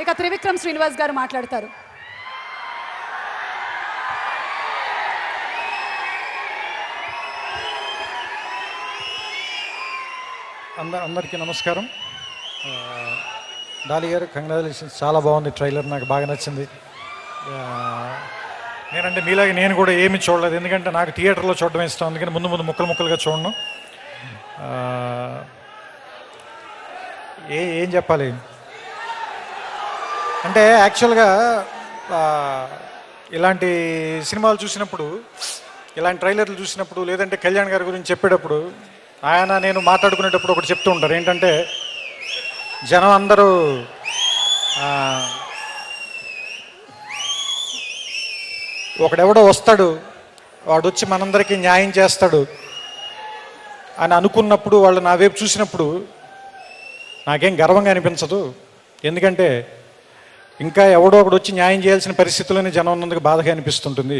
ఇక త్రివిక్రమ్ శ్రీనివాస్ గారు మాట్లాడతారు. అందరికీ నమస్కారం. డాలి గారు, కంగ్రాచులేషన్స్. చాలా బాగుంది ట్రైలర్, నాకు బాగా నచ్చింది. నేనంటే మీలాగే నేను కూడా ఏమి చూడలేదు, ఎందుకంటే నాకు థియేటర్లో చూడడం ఇష్టం, అందుకని ముందు ముక్కలుగా చూడను. ఏం చెప్పాలి అంటే, యాక్చువల్గా ఇలాంటి సినిమాలు చూసినప్పుడు, ఇలాంటి ట్రైలర్లు చూసినప్పుడు, లేదంటే కళ్యాణ్ గారి గురించి చెప్పేటప్పుడు ఆయన నేను మాట్లాడుకునేటప్పుడు ఒకటి చెప్తూ ఉంటారు. ఏంటంటే, జనం అందరూ ఒకడెవడో వస్తాడు, వాడు వచ్చి మనందరికీ న్యాయం చేస్తాడు అని అనుకున్నప్పుడు, వాళ్ళు నా వైపు చూసినప్పుడు నాకేం గర్వంగా అనిపించదు. ఎందుకంటే ఇంకా ఎవడో ఒకడు వచ్చి న్యాయం చేయాల్సిన పరిస్థితుల్లోనే జనం ఉన్నందుకు బాధగా అనిపిస్తుంటుంది.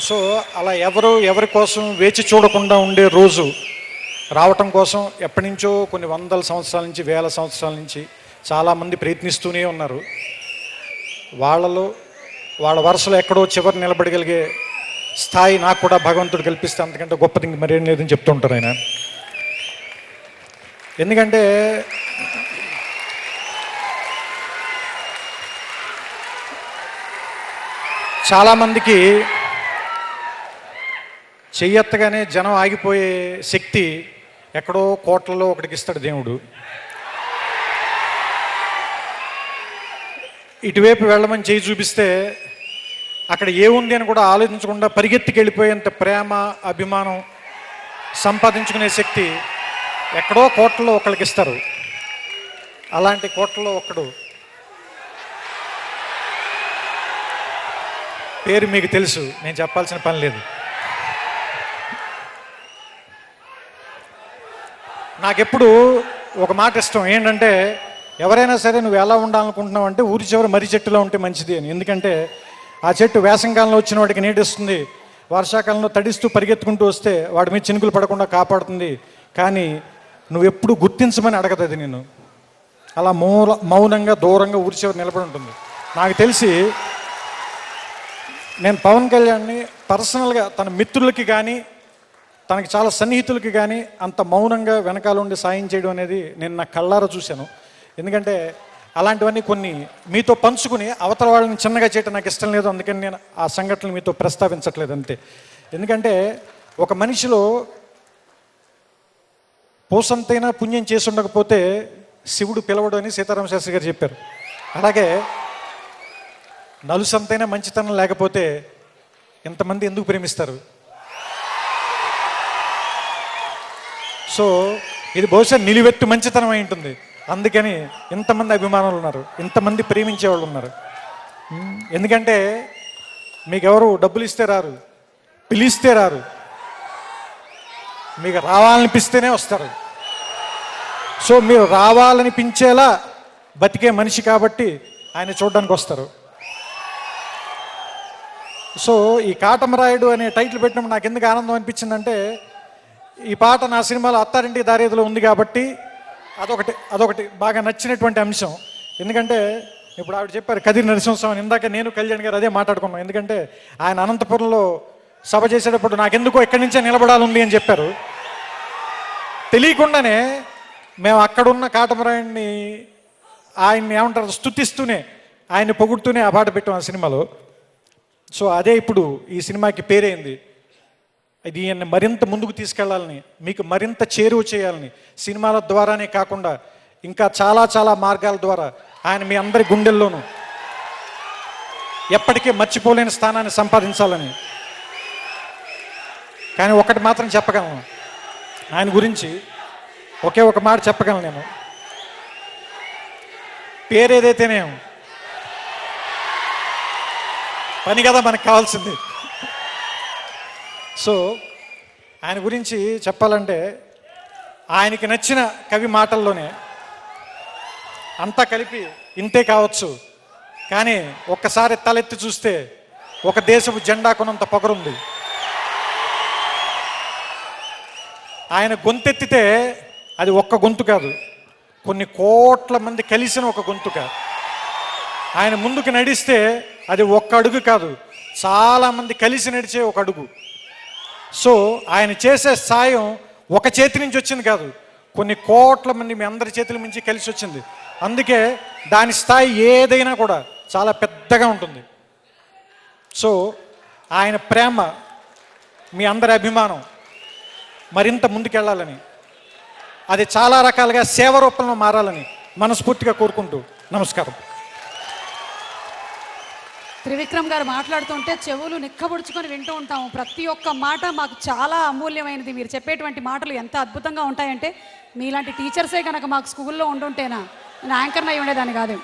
సో అలా ఎవరి కోసం వేచి చూడకుండా ఉండే రోజు రావటం కోసం ఎప్పటి నుంచో కొన్ని వందల సంవత్సరాల నుంచి, వేల సంవత్సరాల నుంచి చాలామంది ప్రయత్నిస్తూనే ఉన్నారు. వాళ్ళ వరుసలో ఎక్కడో చివరి నిలబడగలిగే స్థాయి నాకు కూడా భగవంతుడు కల్పిస్తే అంతకంటే గొప్పది ఇంక మరేం లేదని చెప్తుంటారు ఆయన. ఎందుకంటే చాలామందికి చెయ్యెత్తగానే జనం ఆగిపోయే శక్తి ఎక్కడో కోట్లలో ఒకటికి ఇస్తాడు దేవుడు. ఇటువైపు వెళ్ళమని చేయి చూపిస్తే అక్కడ ఏముంది అని కూడా ఆలోచించకుండా పరిగెత్తికి వెళ్ళిపోయేంత ప్రేమ, అభిమానం సంపాదించుకునే శక్తి ఎక్కడో కోట్లలో ఒకళ్ళకి ఇస్తారు. అలాంటి కోట్లలో ఒక్కడు పేరు మీకు తెలుసు, నేను చెప్పాల్సిన పని లేదు. నాకెప్పుడు ఒక మాట ఇష్టం, ఏంటంటే ఎవరైనా సరే నువ్వు ఎలా ఉండాలనుకుంటున్నావు అంటే ఊరి చివరి మర్రి చెట్టులో ఉంటే మంచిది అని. ఎందుకంటే ఆ చెట్టు వేసంకాలంలో వచ్చిన వాడికి నీటిస్తుంది, వర్షాకాలంలో తడిస్తూ పరిగెత్తుకుంటూ వస్తే వాడి మీద చినుకులు పడకుండా కాపాడుతుంది. కానీ నువ్వెప్పుడు గుర్తించమని అడగదు నేను. అలా మౌనంగా దూరంగా ఊరి చివరి నిలబడి ఉంటుంది. నాకు తెలిసి నేను పవన్ కళ్యాణ్ని పర్సనల్గా తన మిత్రులకి కానీ, తనకి చాలా సన్నిహితులకి కానీ అంత మౌనంగా వెనకాల ఉండి సాయం చేయడం అనేది నేను నా కళ్ళారా చూశాను. ఎందుకంటే అలాంటివన్నీ కొన్ని మీతో పంచుకుని అవతల వాళ్ళని చిన్నగా చేయటం నాకు ఇష్టం లేదు. అందుకని నేను ఆ సంఘటనలు మీతో ప్రస్తావించట్లేదు అంతే. ఎందుకంటే ఒక మనిషిలో పోసంతైనా పుణ్యం చేసి ఉండకపోతే శివుడు పిలవడు అని సీతారామ శాస్త్రి గారు చెప్పారు. అలాగే నలుసంతైనా మంచితనం లేకపోతే ఎంతమంది ఎందుకు ప్రేమిస్తారు? సో ఇది బహుశా నిలువెత్తు మంచితనం అయి ఉంటుంది. అందుకని ఇంతమంది అభిమానులు ఉన్నారు, ఇంతమంది ప్రేమించే వాళ్ళు ఉన్నారు. ఎందుకంటే మీకు ఎవరు డబ్బులు ఇస్తే రారు, పిలిస్తే రారు, మీకు రావాలనిపిస్తేనే వస్తారు. సో మీరు రావాలనిపించేలా బతికే మనిషి కాబట్టి ఆయన చూడడానికి వస్తారు. సో ఈ కాటమరాయుడు అనే టైటిల్ పెట్టినప్పుడు నాకు ఎందుకు ఆనందం అనిపించిందంటే, ఈ పాట నా సినిమాలో అత్తారింటి దారేదిలో ఉంది కాబట్టి అదొకటి బాగా నచ్చినటువంటి అంశం. ఎందుకంటే ఇప్పుడు ఆవిడ చెప్పారు కదిరి నరసింహస్వామి, ఇందాక నేను కళ్యాణ్ గారు అదే మాట్లాడుకున్నాం. ఎందుకంటే ఆయన అనంతపురంలో సభ చేసేటప్పుడు నాకెందుకో ఎక్కడి నుంచే నిలబడాలి అని చెప్పారు. తెలియకుండానే మేము అక్కడున్న కాటమరాయుడిని ఆయన్ని ఏమంటారు స్తుతిస్తూనే, ఆయన్ని పొగుడుతూనే ఆ పాట పెట్టాం ఆ సినిమాలో. సో అదే ఇప్పుడు ఈ సినిమాకి పేరైంది. ఇది ఈయన్ని మరింత ముందుకు తీసుకెళ్లాలని, మీకు మరింత చేరువ చేయాలని, సినిమాల ద్వారానే కాకుండా ఇంకా చాలా మార్గాల ద్వారా ఆయన మీ అందరి గుండెల్లోనూ ఎప్పటికీ మర్చిపోలేని స్థానాన్ని సంపాదించాలని. కానీ ఒకటి మాత్రం చెప్పగలను, ఆయన గురించి ఒకే ఒక మాట చెప్పగలను నేను. పేరేదైతేనే పని కదా మనకు కావాల్సింది. సో ఆయన గురించి చెప్పాలంటే, ఆయనకి నచ్చిన కవి మాటల్లోనే అంతా కలిపి ఇంతే కావచ్చు, కానీ ఒక్కసారి తలెత్తి చూస్తే ఒక దేశపు జెండా కొనంత పొగరుంది. ఆయన గొంతెత్తితే అది ఒక్క గొంతు కాదు, కొన్ని కోట్ల మంది కలిసిన ఒక గొంతుక. ఆయన ముందుకు నడిస్తే అది ఒక్క అడుగు కాదు, చాలామంది కలిసి నడిచే ఒక అడుగు. సో ఆయన చేసే సాయం ఒక చేతి నుంచి వచ్చింది కాదు, కొన్ని కోట్ల మంది మీ అందరి చేతుల నుంచి కలిసి వచ్చింది. అందుకే దాని స్థాయి ఏదైనా కూడా చాలా పెద్దగా ఉంటుంది. సో ఆయన ప్రేమ, మీ అందరి అభిమానం మరింత ముందుకెళ్ళాలని, అది చాలా రకాలుగా సేవ రూపంలో మారాలని మనస్ఫూర్తిగా కోరుకుంటూ నమస్కారం. త్రివిక్రమ్ గారు మాట్లాడుతుంటే చెవులు నిక్కబుడుచుకొని వింటూ ఉంటాము. ప్రతి ఒక్క మాట మాకు చాలా అమూల్యమైనది. మీరు చెప్పేటువంటి మాటలు ఎంత అద్భుతంగా ఉంటాయంటే, మీలాంటి టీచర్సే కనుక మాకు స్కూల్లో ఉండుంటేనా నేను యాంకర్ని అయి ఉండేదాన్ని కాదు.